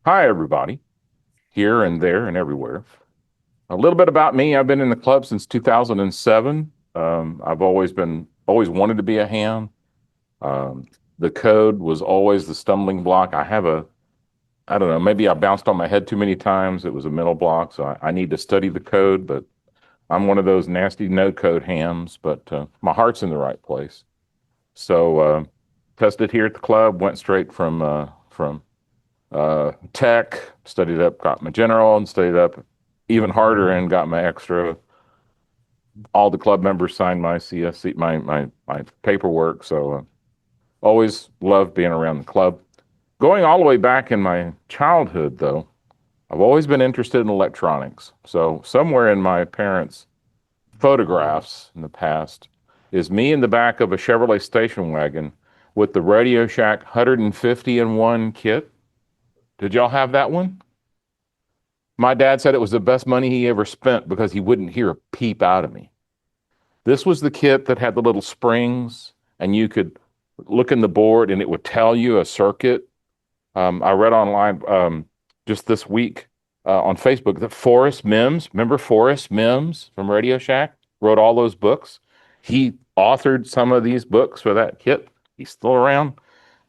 Hi, everybody, here and there and everywhere. A little bit about me. I've been in the club since 2007. I've always wanted to be a ham. Um, the code was always the stumbling block. I don't know, maybe I bounced on my head too many times. It was a mental block, so I need to study the code, but I'm one of those nasty no code hams, but my heart's in the right place. So, tested here at the club, went straight from tech, studied up, got my general, and studied up even harder and got my extra. All the club members signed my CSC, my paperwork. So always loved being around the club. Going all the way back in my childhood, though, I've always been interested in electronics. So somewhere in my parents' photographs in the past is me in the back of a Chevrolet station wagon with the Radio Shack 150 in one kit. Did y'all have that one? My dad said it was the best money he ever spent because he wouldn't hear a peep out of me. This was the kit that had the little springs, and you could look in the board and it would tell you a circuit. I read online just this week on Facebook that Forrest Mims, remember Forrest Mims from Radio Shack, wrote all those books. He authored some of these books for that kit. He's still around.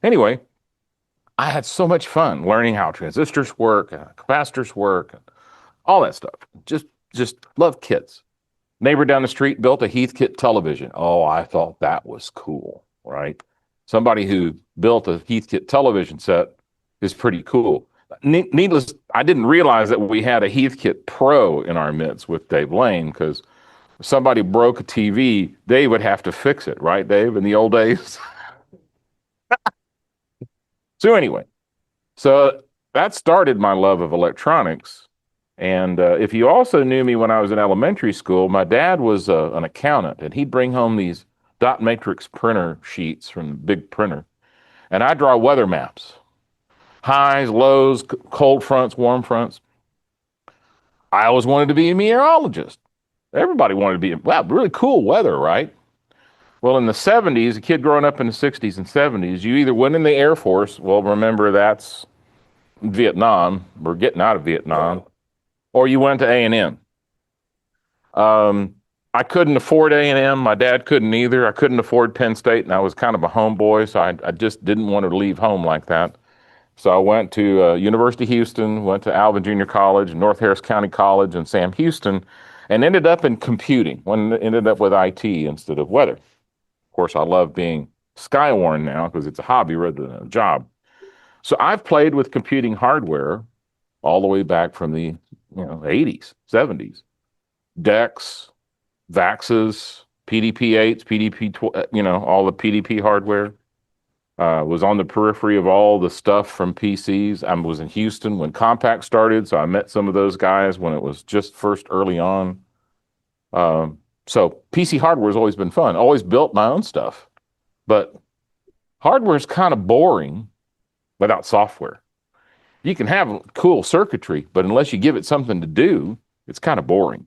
Anyway, I had so much fun learning how transistors work, capacitors work, all that stuff. Just love kits. Neighbor down the street built a Heathkit television. Oh, I thought that was cool, right? Somebody who built a Heathkit television set is pretty cool. Needless, I didn't realize that we had a Heathkit Pro in our midst with Dave Lane because if somebody broke a TV, Dave would have to fix it, right, Dave, in the old days? So anyway, so that started my love of electronics. And if you also knew me when I was in elementary school, my dad was an accountant, and he'd bring home these dot matrix printer sheets from the big printer, and I draw weather maps, highs, lows, cold fronts, warm fronts. I always wanted to be a meteorologist. Everybody wanted to be, wow, really cool weather, right? Well, in the 70s, a kid growing up in the 60s and 70s, you either went in the Air Force, well, remember that's Vietnam, we're getting out of Vietnam, or you went to A&M. I couldn't afford A&M. My dad couldn't either. I couldn't afford Penn State, and I was kind of a homeboy, so I just didn't want to leave home like that. So I went to University of Houston, went to Alvin Junior College, North Harris County College, and Sam Houston, and ended up in computing. Ended up with IT instead of weather. Of course, I love being skywarn now because it's a hobby rather than a job. So I've played with computing hardware all the way back from the 80s, 70s. DECs, VAXes, PDP-8s, all the PDP hardware. Was on the periphery of all the stuff from PCs. I was in Houston when Compaq started, so I met some of those guys when it was just first early on. So PC hardware has always been fun. Always built my own stuff, but hardware is kind of boring without software. You can have cool circuitry, but unless you give it something to do, it's kind of boring.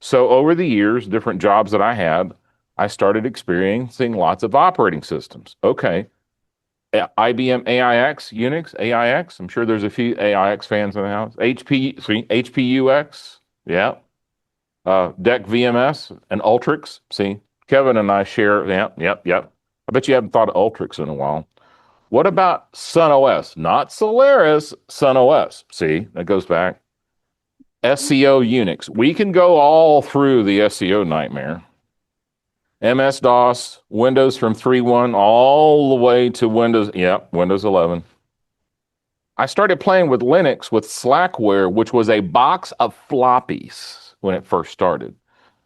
So over the years, different jobs that I had, I started experiencing lots of operating systems. Okay, IBM AIX, Unix, AIX. I'm sure there's a few AIX fans in the house. HPUX, yeah. DEC VMS and Ultrix. See, Kevin and I share. Yep. I bet you haven't thought of Ultrix in a while. What about Sun OS? Not Solaris, Sun OS. See, that goes back. SCO Unix. We can go all through the SCO nightmare. MS-DOS, Windows from 3.1 all the way to Windows 11. I started playing with Linux with Slackware, which was a box of floppies when it first started.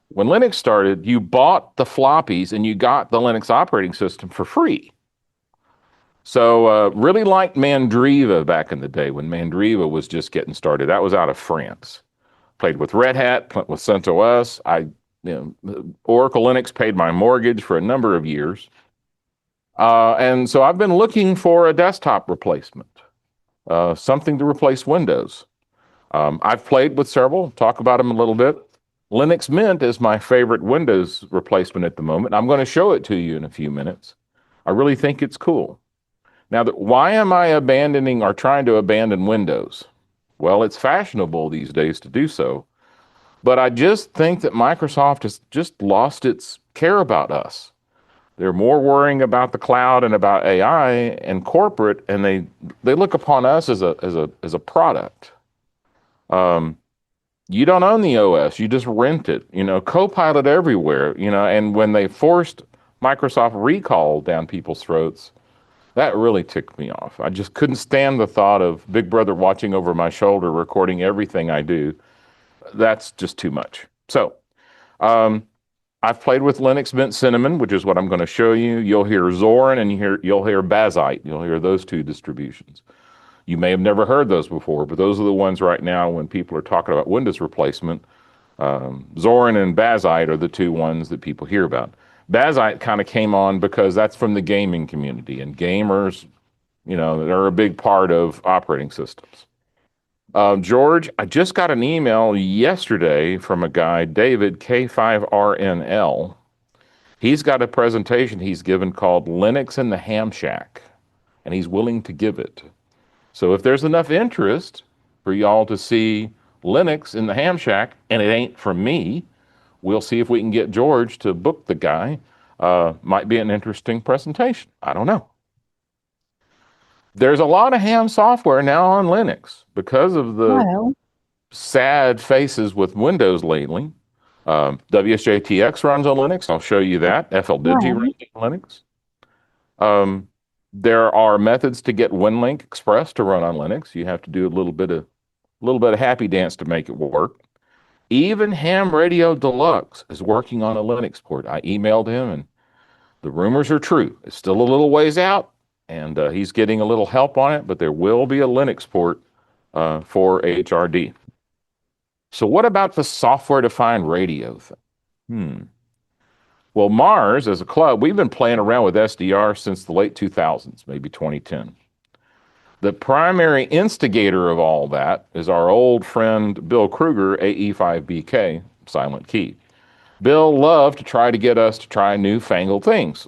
When Linux started, you bought the floppies and you got the Linux operating system for free. So really liked Mandriva back in the day when Mandriva was just getting started. That was out of France. Played with Red Hat, played with CentOS. Oracle Linux paid my mortgage for a number of years. And so I've been looking for a desktop replacement, something to replace Windows. I've played with several, talk about them a little bit. Linux Mint is my favorite Windows replacement at the moment. I'm going to show it to you in a few minutes. I really think it's cool. Now, why am I abandoning or trying to abandon Windows? Well, it's fashionable these days to do so, but I just think that Microsoft has just lost its care about us. They're more worrying about the cloud and about AI and corporate, and they look upon us as a product. Um, you don't own the OS, you just rent it. Copilot everywhere. And when they forced Microsoft recall down people's throats, that really ticked me off. I just couldn't stand the thought of Big Brother watching over my shoulder, recording everything I do. That's just too much. So, um, I've played with Linux Mint Cinnamon, which is what I'm going to show you. You'll hear Zorin and you'll hear Bazite. You'll hear those two distributions. You may have never heard those before, but those are the ones right now when people are talking about Windows replacement. Zorin and Bazite are the two ones that people hear about. Bazite kind of came on because that's from the gaming community, and gamers, they're a big part of operating systems. George, I just got an email yesterday from a guy, David, K5RNL. He's got a presentation he's given called Linux in the Ham Shack, and he's willing to give it. So if there's enough interest for y'all to see Linux in the Ham Shack, and it ain't from me, we'll see if we can get George to book the guy. Might be an interesting presentation. I don't know. There's a lot of ham software now on Linux because of the sad faces with Windows lately. WSJTX runs on Linux. I'll show you that. FLDigi runs on Linux. There are methods to get WinLink Express to run on Linux. You have to do a little bit of happy dance to make it work. Even Ham Radio Deluxe is working on a Linux port. I emailed him, and the rumors are true. It's still a little ways out, and he's getting a little help on it, but there will be a Linux port for HRD. So what about the software-defined radio thing? Well, Mars, as a club, we've been playing around with SDR since the late 2000s, maybe 2010. The primary instigator of all that is our old friend Bill Kruger, AE5BK, Silent Key. Bill loved to try to get us to try newfangled things,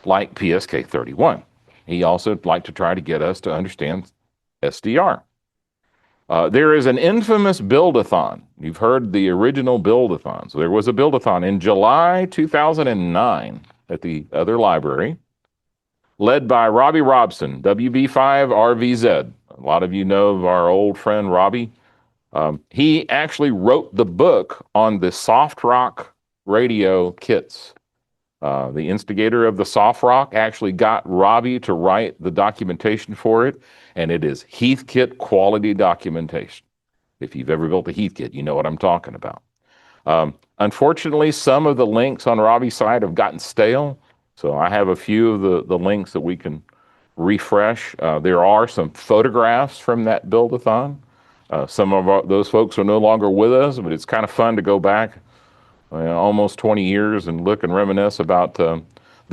like PSK31. He also liked to try to get us to understand SDR. There is an infamous build-a-thon. You've heard the original build-a-thon. So there was a build-a-thon in July 2009 at the other library, led by Robbie Robson, WB5RVZ. A lot of you know of our old friend Robbie. He actually wrote the book on the soft rock radio kits. The instigator of the soft rock actually got Robbie to write the documentation for it, and it is Heathkit quality documentation. If you've ever built a Heathkit, you know what I'm talking about. Unfortunately, some of the links on Robbie's site have gotten stale, so I have a few of the links that we can refresh. There are some photographs from that build-a-thon. Some of those folks are no longer with us, but it's kind of fun to go back almost 20 years and look and reminisce about the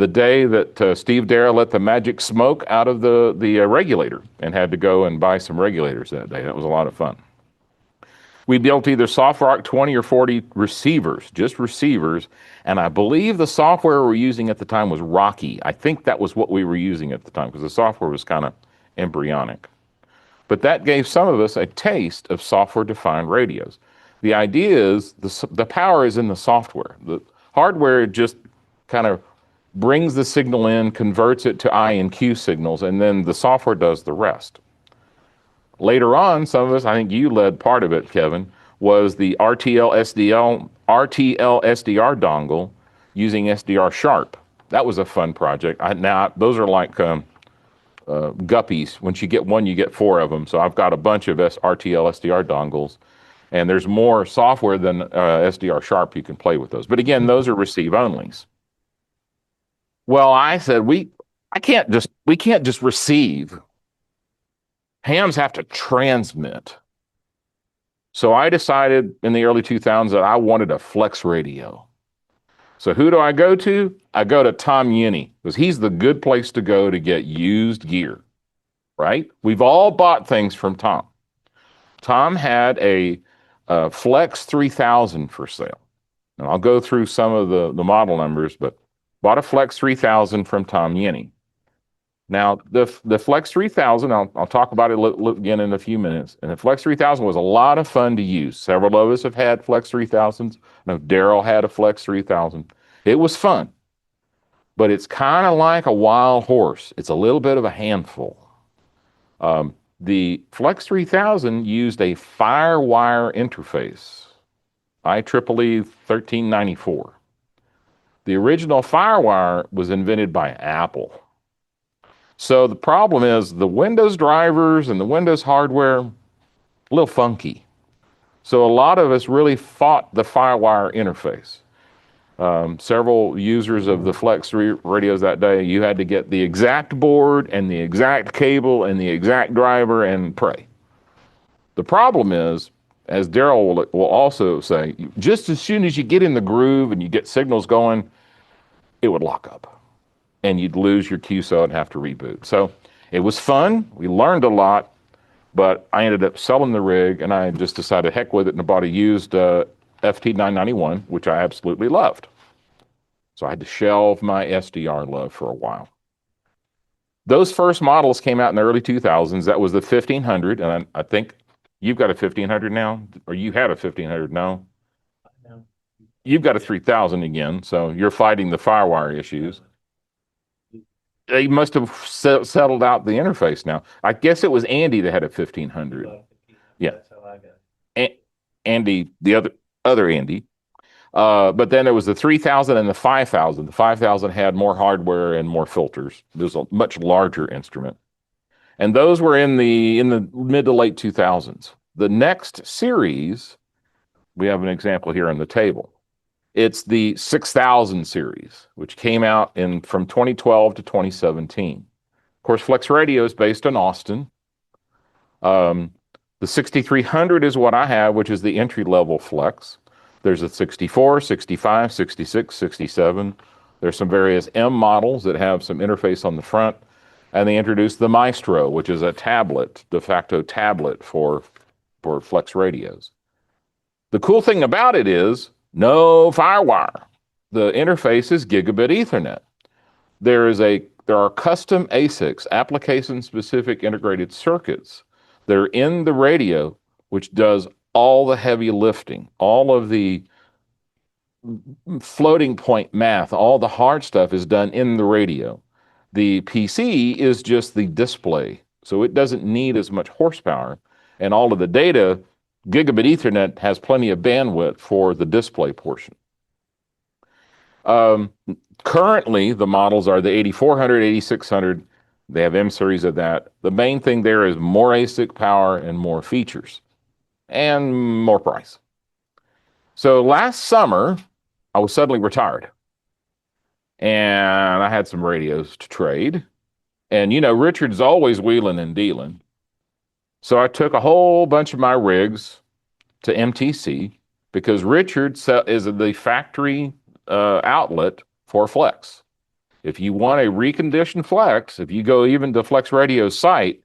day that Steve Darrell let the magic smoke out of the regulator and had to go and buy some regulators that day. That was a lot of fun. We built either SoftRock 20 or 40 receivers, just receivers, and I believe the software we were using at the time was Rocky. I think that was what we were using at the time because the software was kind of embryonic. But that gave some of us a taste of software-defined radios. The idea is the power is in the software. The hardware just kind of brings the signal in, converts it to I and Q signals, and then the software does the rest. Later on, some of us, I think you led part of it, Kevin, was the RTL-SDR dongle using SDR Sharp. That was a fun project. Now, those are like guppies. Once you get one, you get four of them. So I've got a bunch of RTL-SDR dongles. And there's more software than SDR Sharp you can play with those. But again, those are receive-onlys. Well, I said, we can't just receive. Hams have to transmit. So I decided in the early 2000s that I wanted a FlexRadio. So who do I go to? I go to Tom Yenny, because he's the good place to go to get used gear, right? We've all bought things from Tom. Tom had a Flex 3000 for sale. And I'll go through some of the model numbers, but bought a Flex 3000 from Tom Yenny. Now, the Flex 3000, I'll talk about it again in a few minutes. And the Flex 3000 was a lot of fun to use. Several of us have had Flex 3000s. I know Daryl had a Flex 3000. It was fun, but it's kind of like a wild horse. It's a little bit of a handful. The Flex 3000 used a Firewire interface, IEEE 1394. The original Firewire was invented by Apple. So the problem is the Windows drivers and the Windows hardware, a little funky. So a lot of us really fought the Firewire interface. Several users of the Flex radios that day, you had to get the exact board and the exact cable and the exact driver and pray. The problem is, as Daryl will also say, just as soon as you get in the groove and you get signals going, it would lock up and you'd lose your QSO and have to reboot. So it was fun. We learned a lot, but I ended up selling the rig and I just decided heck with it and bought a used FT991, which I absolutely loved. So I had to shelve my SDR love for a while. Those first models came out in the early 2000s. That was the 1500, and I think you've got a 1500 now, or you had a 1500 now. No. You've got a 3000 again, so you're fighting the Firewire issues. They must have settled out the interface now. I guess it was Andy that had a 1500. Yeah. That's how I got it. Andy, the other Andy. But then there was the 3000 and the 5000. The 5000 had more hardware and more filters. It was a much larger instrument. And those were in the mid to late 2000s. The next series, we have an example here on the table. It's the 6000 series, which came out from 2012 to 2017. Of course, FlexRadio is based in Austin. The 6300 is what I have, which is the entry-level Flex. There's a 64, 65, 66, 67. There's some various M models that have some interface on the front. And they introduced the Maestro, which is a tablet, de facto tablet for Flex radios. The cool thing about it is no Firewire. The interface is gigabit Ethernet. There are custom ASICs, application-specific integrated circuits, that are in the radio, which does all the heavy lifting, all of the floating point math, all the hard stuff is done in the radio. The PC is just the display, so it doesn't need as much horsepower, and all of the data, gigabit Ethernet has plenty of bandwidth for the display portion. Currently, the models are the 8400, 8600. They have M series of that. The main thing there is more ASIC power and more features and more price. So last summer, I was suddenly retired and I had some radios to trade. And, Richard's always wheeling and dealing. So I took a whole bunch of my rigs to MTC because Richard is the factory outlet for Flex. If you want a reconditioned Flex, if you go even to FlexRadio's site,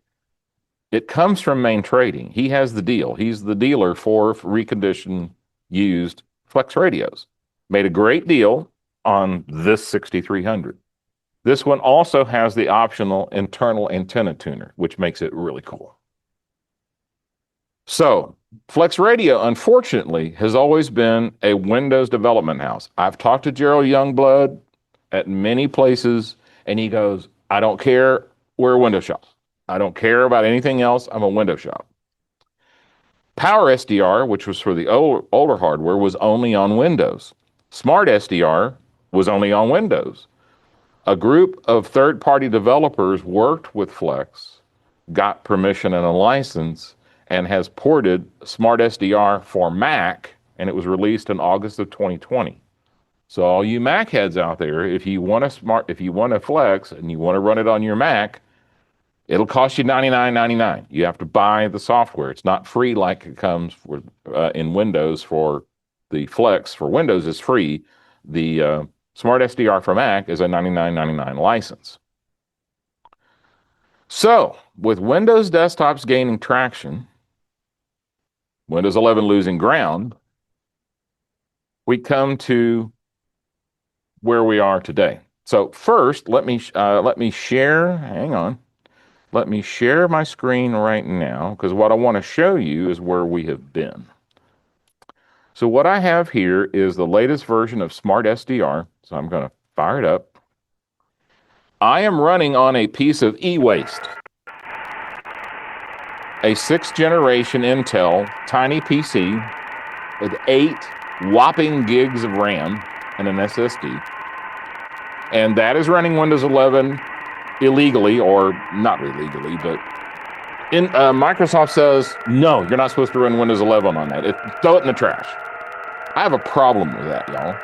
it comes from Main Trading. He has the deal. He's the dealer for reconditioned used Flex radios. Made a great deal on this 6300. This one also has the optional internal antenna tuner, which makes it really cool. So, FlexRadio, unfortunately, has always been a Windows development house. I've talked to Gerald Youngblood at many places, and he goes, I don't care, we're a Windows shop. I don't care about anything else, I'm a Windows shop. Power SDR, which was for the older hardware, was only on Windows. Smart SDR was only on Windows. A group of third-party developers worked with Flex, got permission and a license, and has ported Smart SDR for Mac, and it was released in August of 2020. So all you Mac heads out there, if you want a Flex and you want to run it on your Mac, it'll cost you $99.99. You have to buy the software. It's not free like it comes in Windows for the Flex. For Windows, it's free. The Smart SDR for Mac is a $99.99 license. So, with Windows desktops gaining traction, Windows 11 losing ground, we come to where we are today. So first, let me share. Hang on. Let me share my screen right now, because what I want to show you is where we have been. So what I have here is the latest version of Smart SDR. So I'm going to fire it up. I am running on a piece of e-waste, a 6th generation Intel tiny PC with 8 whopping gigs of RAM and an SSD. And that is running Windows 11 illegally, or not illegally, but Microsoft says, no, you're not supposed to run Windows 11 on that. Throw it in the trash. I have a problem with that, y'all.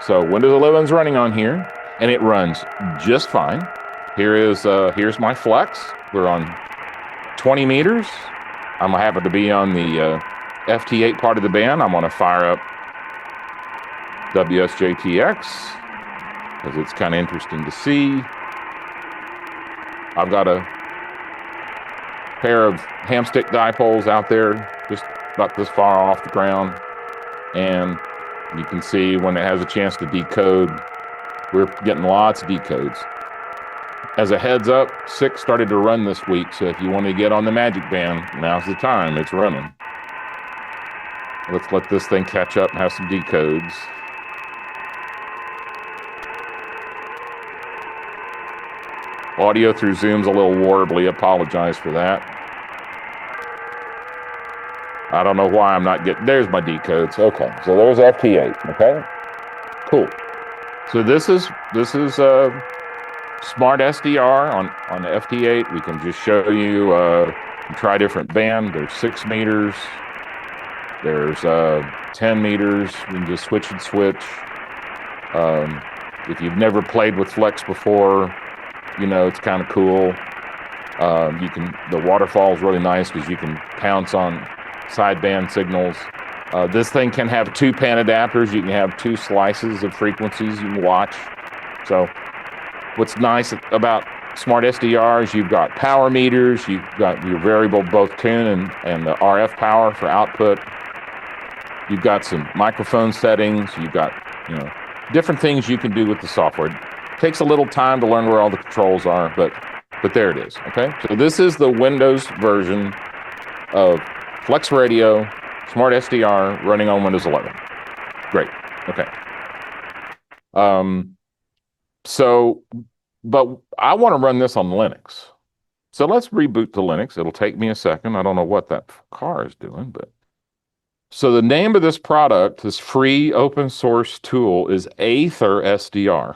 So Windows 11 is running on here, and it runs just fine. Here's my Flex. We're on 20 meters. I'm happen to be on the FT8 part of the band. I'm going to fire up WSJTX because it's kind of interesting to see. I've got a pair of hamstick dipoles out there just about this far off the ground, and you can see when it has a chance to decode, we're getting lots of decodes. As a heads up, 6 started to run this week, so if you want to get on the Magic Band, now's the time. It's running. Let's let this thing catch up and have some decodes. Audio through Zoom's a little warbly. Apologize for that. I don't know why I'm not getting... There's my decodes. Okay, so there's FT8. Okay, cool. So this is Smart SDR on the FT8. We can just show you, try different band. There's 6 meters. There's 10 meters. We can just switch and switch. If you've never played with Flex before, you know, it's kind of cool. The waterfall is really nice because you can pounce on sideband signals. This thing can have 2 pan adapters. You can have 2 slices of frequencies you can watch. So what's nice about Smart SDR is you've got power meters, you've got your variable both tune and the RF power for output. You've got some microphone settings. You've got, you know, different things you can do with the software. It takes a little time to learn where all the controls are, but there it is. Okay, so this is the Windows version of FlexRadio Smart SDR running on Windows 11. Great. Okay. But I want to run this on Linux. So let's reboot to Linux. It'll take me a second. I don't know what that car is doing, but. So the name of this product, this free open source tool, is AetherSDR.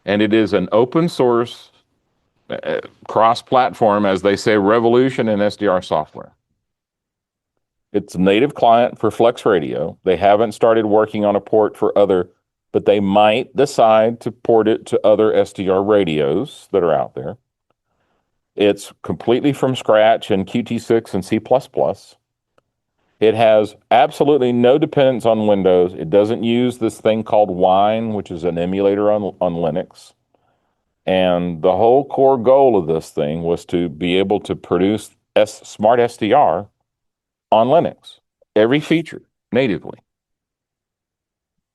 And it is an open source, cross-platform, as they say, revolution in SDR software. It's a native client for FlexRadio. They haven't started working on a port for other, but they might decide to port it to other SDR radios that are out there. It's completely from scratch in Qt6 and C++. It has absolutely no dependence on Windows. It doesn't use this thing called Wine, which is an emulator on Linux. And the whole core goal of this thing was to be able to produce Smart SDR on Linux, every feature natively.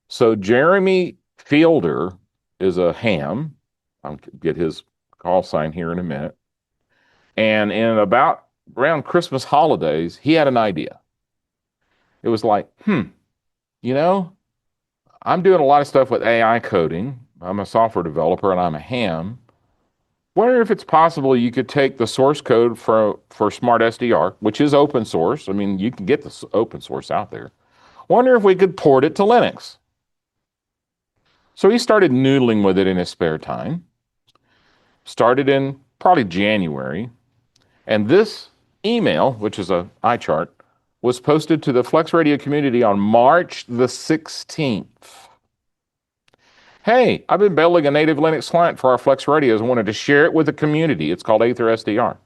So Jeremy Fielder is a ham. I'll get his call sign here in a minute. And around Christmas holidays, he had an idea. It was like, you know, I'm doing a lot of stuff with AI coding. I'm a software developer and I'm a ham. Wonder if it's possible you could take the source code for Smart SDR, which is open source. I mean, you can get this open source out there. Wonder if we could port it to Linux. So he started noodling with it in his spare time. Started in probably January. And this email, which is an iChart, was posted to the FlexRadio community on March the 16th. Hey, I've been building a native Linux client for our FlexRadios and wanted to share it with the community. It's called AetherSDR.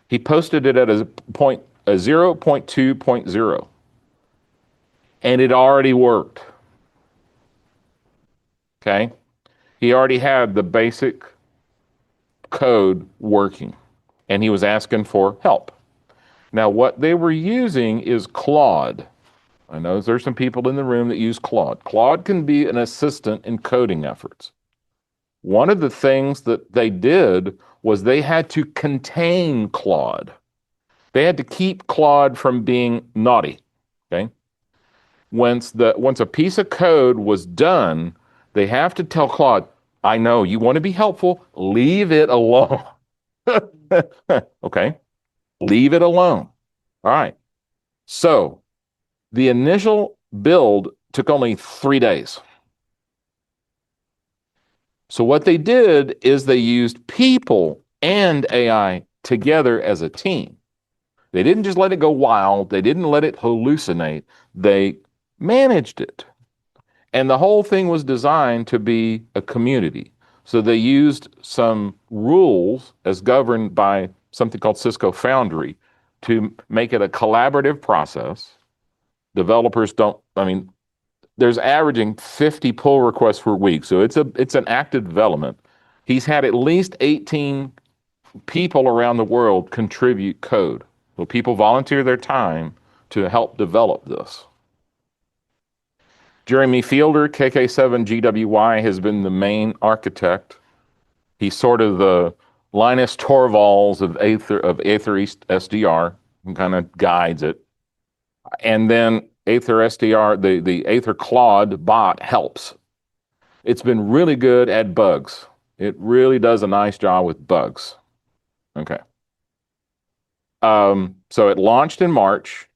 He posted it at a 0.2.0, and it already worked. Okay? He already had the basic code working, and he was asking for help. Now, what they were using is Claude. I know there's some people in the room that use Claude. Claude can be an assistant in coding efforts. One of the things that they did was they had to contain Claude. They had to keep Claude from being naughty. Okay. Once a piece of code was done, they have to tell Claude, I know you want to be helpful, leave it alone. Okay. Leave it alone. All right. So the initial build took only 3 days. So what they did is they used people and AI together as a team. They didn't just let it go wild. They didn't let it hallucinate. They managed it. And the whole thing was designed to be a community. So they used some rules as governed by something called Cisco Foundry to make it a collaborative process. Developers don't, I mean, there's averaging 50 pull requests per week. So it's an active development. He's had at least 18 people around the world contribute code. So people volunteer their time to help develop this. Jeremy Fielder, KK7GWY, has been the main architect. He's sort of the Linus Torvalds of AetherSDR and kind of guides it. And then AetherSDR, the Aether Claude bot helps. It's been really good at bugs. It really does a nice job with bugs. Okay. So it launched in March.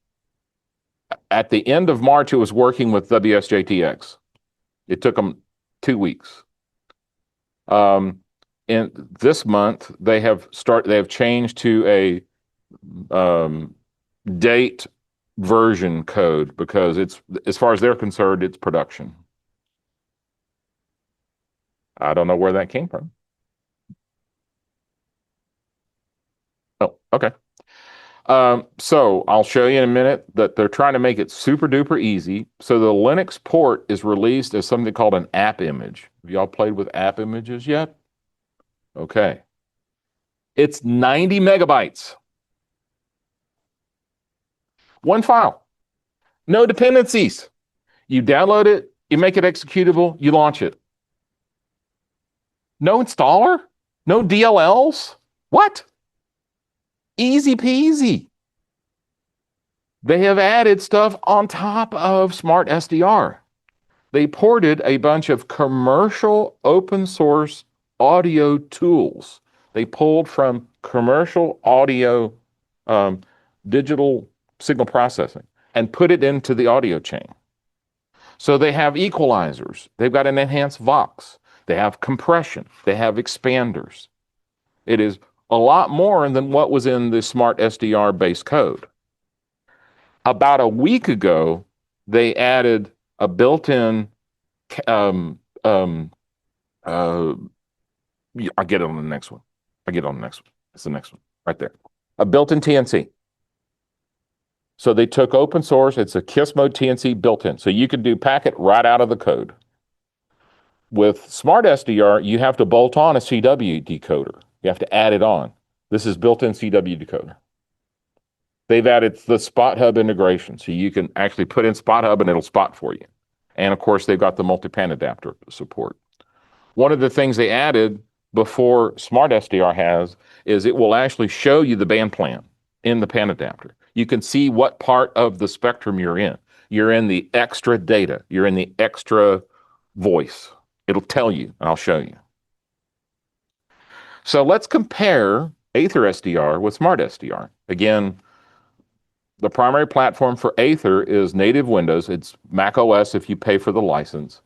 At the end of March, it was working with WSJTX. It took them 2 weeks. In this month, they have changed to a date version code because it's, as far as they're concerned, it's production. I don't know where that came from. Oh, okay. So I'll show you in a minute that they're trying to make it super duper easy. So the Linux port is released as something called an app image. Have y'all played with app images yet? Okay. It's 90 megabytes. One file. No dependencies. You download it, you make it executable, you launch it. No installer? No DLLs? What? Easy peasy. They have added stuff on top of Smart SDR. They ported a bunch of commercial open source audio tools. They pulled from commercial audio digital signal processing and put it into the audio chain. So they have equalizers. They've got an enhanced Vox. They have compression. They have expanders. It is a lot more than what was in the Smart SDR base code. About a week ago, they added a built-in, I'll get it on the next one. I'll get it on the next one. It's the next one, right there. A built-in TNC. So they took open source, it's a KISS mode TNC built in. So you could do packet right out of the code. With Smart SDR, you have to bolt on a CW decoder. You have to add it on. This is built-in CW decoder. They've added the Spot Hub integration, so you can actually put in Spot Hub and it'll spot for you. And of course, they've got the multi-pan adapter support. One of the things they added before Smart SDR has is it will actually show you the band plan in the pan adapter. You can see what part of the spectrum you're in. You're in the extra data. You're in the extra voice. It'll tell you, and I'll show you. So let's compare AetherSDR with Smart SDR. Again, the primary platform for Aether is native Windows. It's Mac OS if you pay for the license.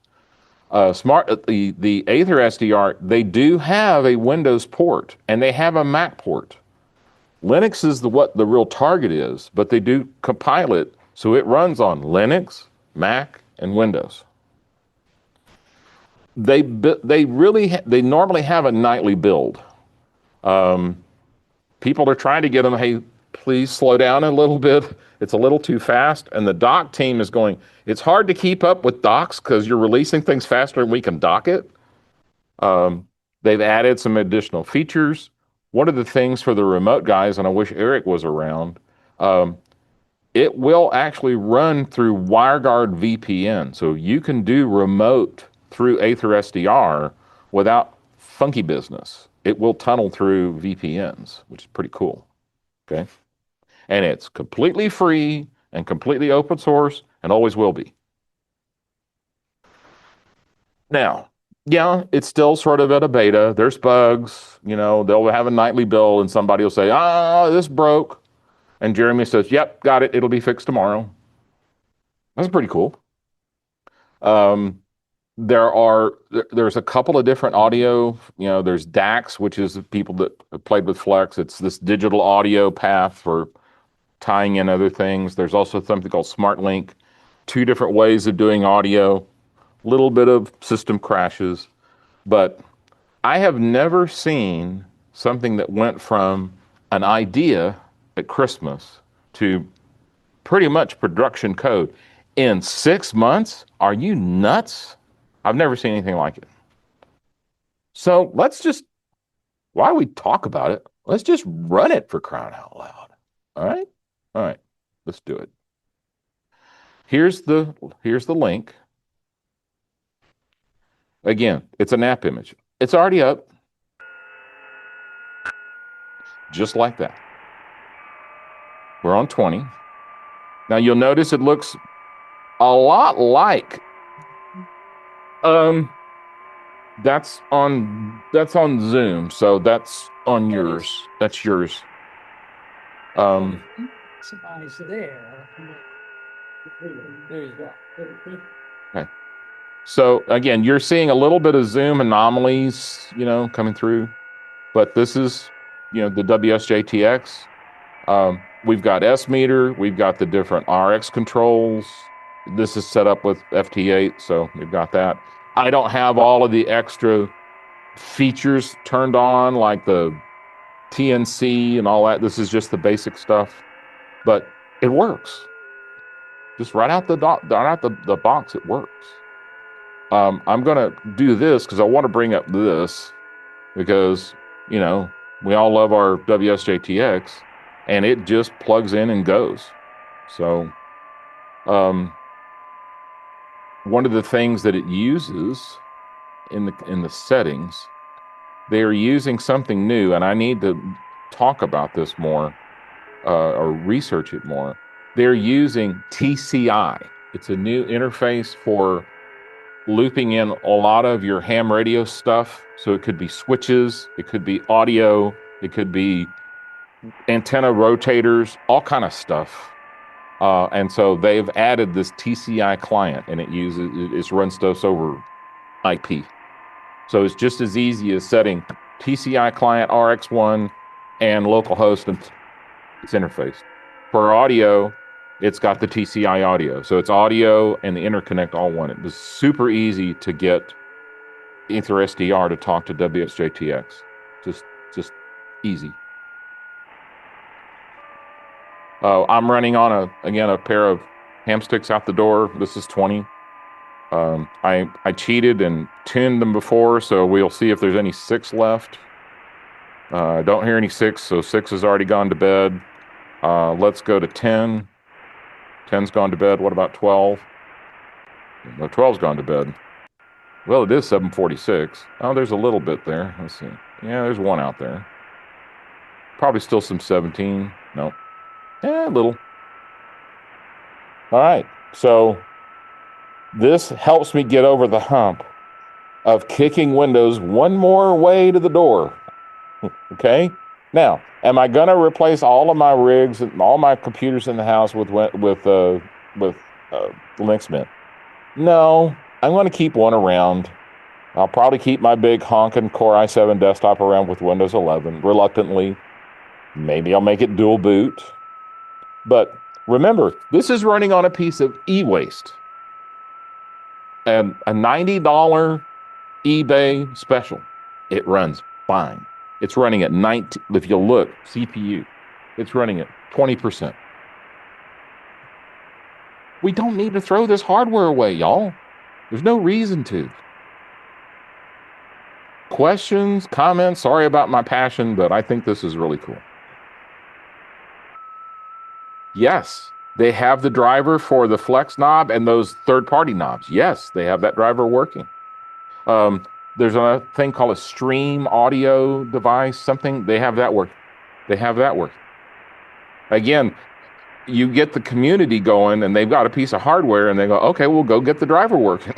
The Aether SDR, they do have a Windows port and they have a Mac port. Linux is what the real target is, but they do compile it so it runs on Linux, Mac, and Windows. They normally have a nightly build. People are trying to get them, hey, please slow down a little bit. It's a little too fast. And the doc team is going, it's hard to keep up with docs because you're releasing things faster than we can dock it. They've added some additional features. One of the things for the remote guys, and I wish Eric was around, it will actually run through WireGuard VPN. So you can do remote through AetherSDR without funky business. It will tunnel through VPNs, which is pretty cool. Okay. And it's completely free and completely open source and always will be. Now, yeah, it's still sort of at a beta. There's bugs, they'll have a nightly bill and somebody will say, this broke. And Jeremy says, yep, got it. It'll be fixed tomorrow. That's pretty cool. There's a couple of different audio, there's DAX, which is people that have played with Flex. It's this digital audio path for tying in other things. There's also something called SmartLink, 2 different ways of doing audio, little bit of system crashes, but I have never seen something that went from an idea at Christmas to pretty much production code in 6 months. Are you nuts? I've never seen anything like it. So why we talk about it, let's just run it, for crying out loud. All right, let's do it. Here's the link. Again, it's an app image. It's already up. Just like that. We're on 20. Now you'll notice it looks a lot like that's on Zoom, so that's on yours. That's yours. Maximize there. There you go. Okay. So again, you're seeing a little bit of Zoom anomalies, coming through, but this is, the WSJTX. We've got S meter, we've got the different RX controls. This is set up with FT8, so we've got that. I don't have all of the extra features turned on, like the TNC and all that. This is just the basic stuff, but it works. Just right out the box, it works. I'm gonna do this because I want to bring up this because we all love our WSJTX, and it just plugs in and goes. So one of the things that it uses in the settings, they are using something new, and I need to talk about this more or research it more. They're using TCI. It's a new interface for looping in a lot of your ham radio stuff. So it could be switches, it could be audio, it could be antenna rotators, all kind of stuff. And so they've added this TCI client, and it runs stuff over IP. So it's just as easy as setting TCI client RX1 and localhost and its interface. For audio, it's got the TCI audio. So it's audio and the interconnect all one. It was super easy to get AetherSDR to talk to WSJTX. Just easy. I'm running on a pair of ham sticks out the door. This is 20. I cheated and tuned them before, so we'll see if there's any 6 left. I don't hear any 6, so 6 has already gone to bed. Let's go to 10. 10's gone to bed. What about 12? No, 12's gone to bed. Well, it is 7:46. Oh, there's a little bit there. Let's see. Yeah, there's 1 out there. Probably still some 17. No. A little. All right. So this helps me get over the hump of kicking Windows one more way to the door. Okay. Now, am I going to replace all of my rigs and all my computers in the house with Linux Mint? No, I'm going to keep one around. I'll probably keep my big honking Core i7 desktop around with Windows 11, reluctantly. Maybe I'll make it dual boot. But remember, this is running on a piece of e-waste. And a $90 eBay special. It runs fine. It's running at 19, if you look, CPU, it's running at 20%. We don't need to throw this hardware away, y'all. There's no reason to. Questions, comments, sorry about my passion, but I think this is really cool. Yes, They have the driver for the flex knob and those third-party knobs. Yes, they have that driver working. There's a thing called a stream audio device, something. They have that work. They have that work. Again, you get the community going and they've got a piece of hardware and they go, okay, we'll go get the driver working.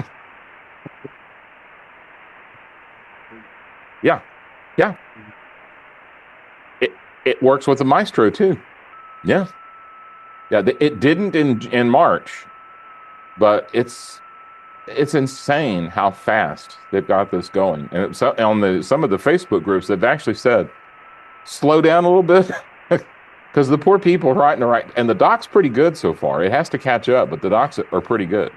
Yeah. Yeah. It works with the Maestro too. Yeah. Yeah. It didn't in March, but it's insane how fast they've got this going. And on some of the Facebook groups, they've actually said, slow down a little bit. Because the poor people are right, and the doc's pretty good so far. It has to catch up, but the docs are pretty good.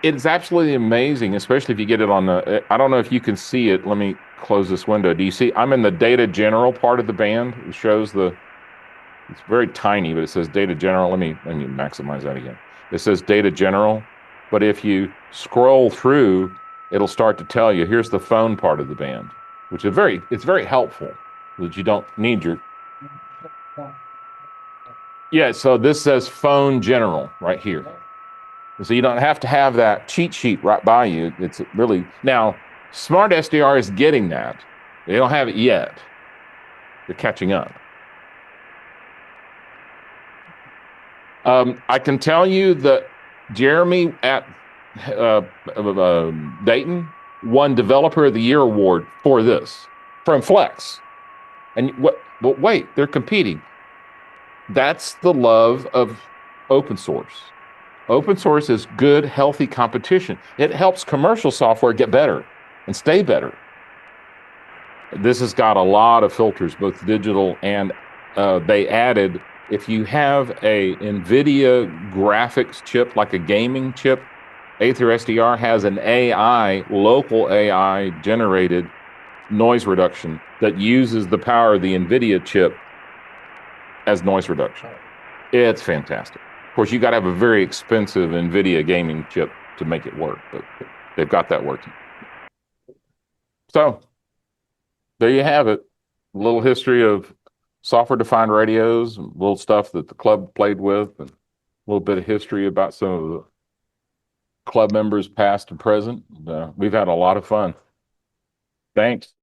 It's absolutely amazing, especially if you get it on the. I don't know if you can see it. Let me close this window. Do you see? I'm in the data general part of the band. It shows the. It's very tiny, but it says data general. Let me maximize that again. It says data general, but if you scroll through, it'll start to tell you. Here's the phone part of the band, which is it's very helpful. That you don't need your. Yeah, so this says phone general right here. So you don't have to have that cheat sheet right by you. It's really, now, Smart SDR is getting that. They don't have it yet. They're catching up. I can tell you that Jeremy at Dayton won Developer of the Year award for this from Flex. And but wait, they're competing. That's the love of open source. Open source is good, healthy competition. It helps commercial software get better and stay better. This has got a lot of filters, both digital and they added, if you have a NVIDIA graphics chip, like a gaming chip, AetherSDR has an local AI generated noise reduction that uses the power of the NVIDIA chip as noise reduction. It's fantastic. Of course, you got to have a very expensive NVIDIA gaming chip to make it work, but they've got that working. So there you have it. A little history of software-defined radios, a little stuff that the club played with, and a little bit of history about some of the club members past and present. We've had a lot of fun. Thanks.